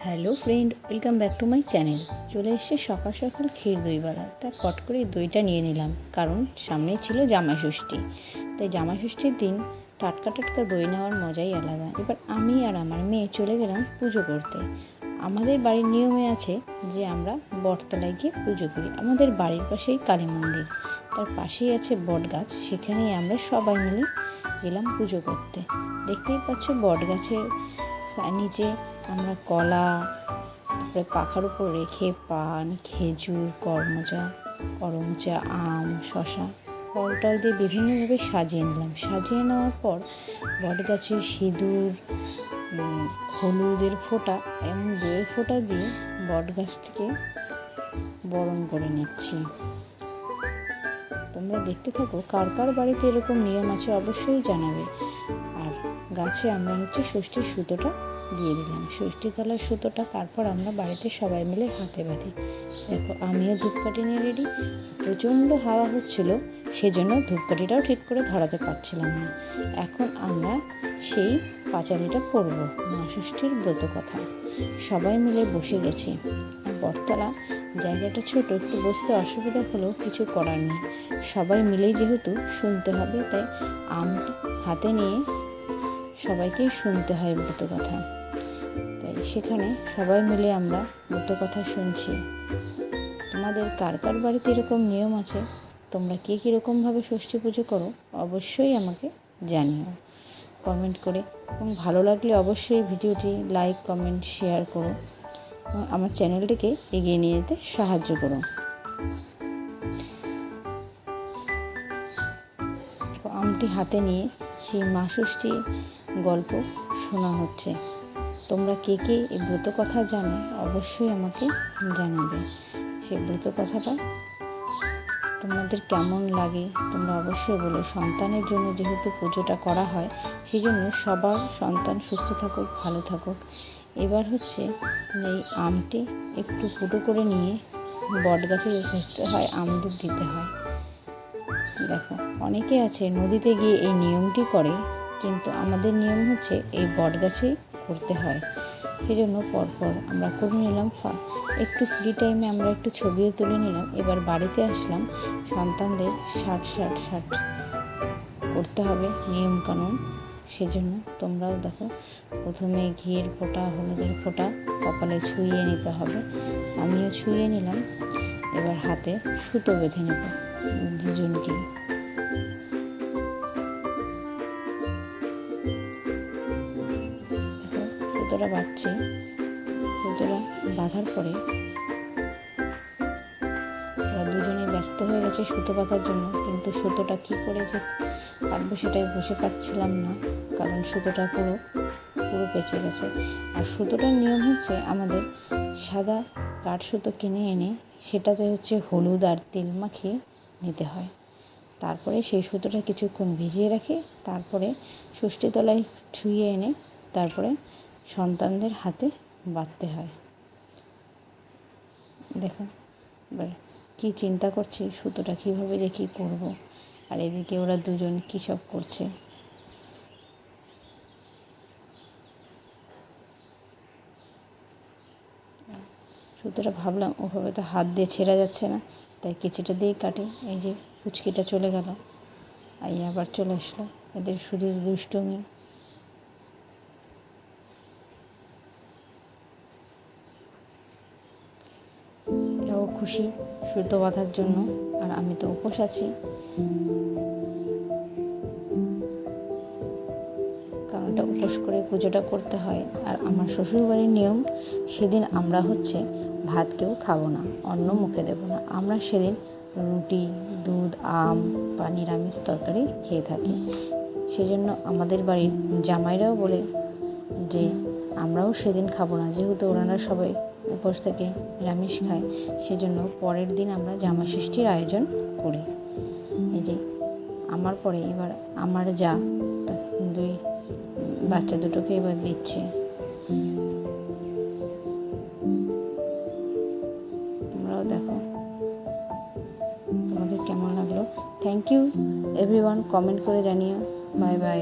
Hello friend, welcome back to my channel. চলে এসছে সকাল সকাল ক্ষীর দইওয়ালা। তা কট করে দইটা নিয়ে নিলাম, কারণ সামনেই ছিল জামাই ষষ্ঠী। তাই জামাই ষষ্ঠীর দিন টাটকা টাটকা দই নেওয়ার মজাই আলাদা। এবার আমি আর আমার মেয়ে চলে গেলাম পুজো করতে। আমাদের বাড়ির নিয়মে আছে যে আমরা বটতলায় গিয়ে পুজো করি। আমাদের বাড়ির পাশেই কালী মন্দির, তার পাশেই আছে বট গাছ। সেখানেই আমরা সবাই মিলে গেলাম পুজো করতে। দেখতেই পাচ্ছ বট গাছের নিচে আমরা কলা, তারপরে পাখার উপর রেখে পান, খেজুর, করমচা, আম, শশা, ফল টল দিয়ে বিভিন্নভাবে সাজিয়ে নিলাম। সাজিয়ে নেওয়ার পর বট গাছের সিঁদুর, হলুদের ফোঁটা এবং দইয়ের ফোঁটা দিয়ে বট গাছটিকে বরণ করে নিচ্ছি। তোমরা দেখতে থাকো, কার কার বাড়িতে এরকম নিয়ম আছে অবশ্যই জানাবে। আর গাছে আমরা ষষ্ঠীর সুতোটা দিয়ে দিলাম, ষষ্ঠীতলার সুতোটা। তারপর আমরা বাড়িতে সবাই মিলে হাতে বাঁধি। দেখো, আমিও ধূপকাঠি নিয়ে রেডি। প্রচণ্ড হাওয়া হচ্ছিল, সেজন্য ধূপকাঠিটাও ঠিক করে ধরাতে পারছিলাম না। এখন আমরা সেই পাঁচালিটা পড়ব, মা ষষ্ঠীর ব্রত কথা। সবাই মিলে বসে গেছি। বটতলা জায়গাটা ছোট, একটু বসতে অসুবিধা হলেও কিছু করার নেই। সবাই মিলেই যেহেতু শুনতে হবে, তাই আমটি হাতে নিয়ে সবাইকেই শুনতে হয় ব্রত কথা। তাই সেখানে সবাই মিলে আমরা ব্রত কথা শুনছি। তোমাদের কার কার বাড়িতে এরকম নিয়ম আছে? তোমরা কে কীরকমভাবে ষষ্ঠী পুজো করো অবশ্যই আমাকে জানিও কমেন্ট করে। এবং ভালো লাগলে অবশ্যই ভিডিওটি লাইক, কমেন্ট, শেয়ার করো এবং আমার চ্যানেলটিকে এগিয়ে নিয়ে যেতে সাহায্য করো। আমটি হাতে নিয়ে সেই মা ষষ্ঠী গল্প শোনা হচ্ছে। তোমরা কে কে এই ব্রত কথা জানো অবশ্যই আমাকে জানাবে। সেই ব্রত কথাটা তোমাদের কেমন লাগে তোমরা অবশ্যই বলো। সন্তানের জন্য যেহেতু পুজোটা করা হয়, সেই জন্য সবার সন্তান সুস্থ থাকুক, ভালো থাকুক। এবার এই আমটি একটু ফুটো করে নিয়ে বট গাছে ঘষতে হয়, আমদের দিতে হয়। দেখো, অনেকে আছে নদীতে গিয়ে এই নিয়মটি করে, কিন্তু আমাদের নিয়ম এই বট গাছেই করতে হয়। সেজন্য পরপর আমরা করে নিলাম। একটু ফ্রি টাইমে আমরা একটু ছবিও তুলে নিলাম। এবার বাড়িতে আসলাম। সন্তানদের ষাট করতে হবে নিয়মকানুন। সেজন্য তোমরাও দেখো, প্রথমে ঘিয়ের ফোঁটা, হলুদের ফোঁটা কপালে ছুঁয়ে নিতে হবে। আমিও ছুঁয়ে নিলাম। এবার হাতে সুতো বেঁধে নেব দুজনকে। সুতোটা বাঁধছি। সুতোটা বাঁধার পরে ওরা দুজনে ব্যস্ত হয়ে গেছে সুতো বাঁধার জন্য, কিন্তু সুতোটা কী করে যে কাটবো সেটাই বসে পাচ্ছিলাম না, কারণ সুতোটা পুরো পেঁচে গেছে। আর সুতোটার নিয়ম আমাদের সাদা কাঠ সুতো কিনে এনে সেটাতে হলুদ আর তেল মাখিয়ে নিতে হয়। তারপরে সেই সুতোটা কিছুক্ষণ ভিজিয়ে রাখে, তারপরে ষষ্ঠীতলায় ছুঁয়ে এনে তারপরে সন্তানদের হাতে বাঁধতে হয়। দেখো, এবার কী চিন্তা করছি, সুতোটা কীভাবে যে কী করবো। আর এদিকে ওরা দুজন কী সব করছে। সুতোটা ভাবলাম ওভাবে তো হাত দিয়ে ছেঁড়া যাচ্ছে না, তাই কেঁচিটা দিয়েই কাটি। এই যে পুচকিটা চলে গেল, আবার চলে আসলো। এদের শুধু দুষ্টুমি। এরাও খুশি সুতো বাঁধার জন্য, আর আমি তো উপোস আছি, কারণ এটা উপোস করে পুজোটা করতে হয়। আর আমার শ্বশুরবাড়ির নিয়ম, সেদিন আমরা ভাত কেউ খাবো না, অন্ন মুখে দেবো না। আমরা সেদিন রুটি, দুধ, আম বা নিরামিষ তরকারি খেয়ে থাকি। সেজন্য আমাদের বাড়ির জামাইরাও বলে যে আমরাও সেদিন খাবো না, যেহেতু ওনারা সবাই উপোস থেকে নিরামিষ খায়। সেজন্য পরের দিন আমরা জামাই ষষ্ঠীর আয়োজন করি। এই যে আমার পরে এবার আমার দুই বাচ্চা দুটোকে এবার দিচ্ছে। তোমরাও দেখো তোমাদের কেমন লাগলো। থ্যাংক ইউ এভরিওয়ান, কমেন্ট করে জানিও। Bye bye.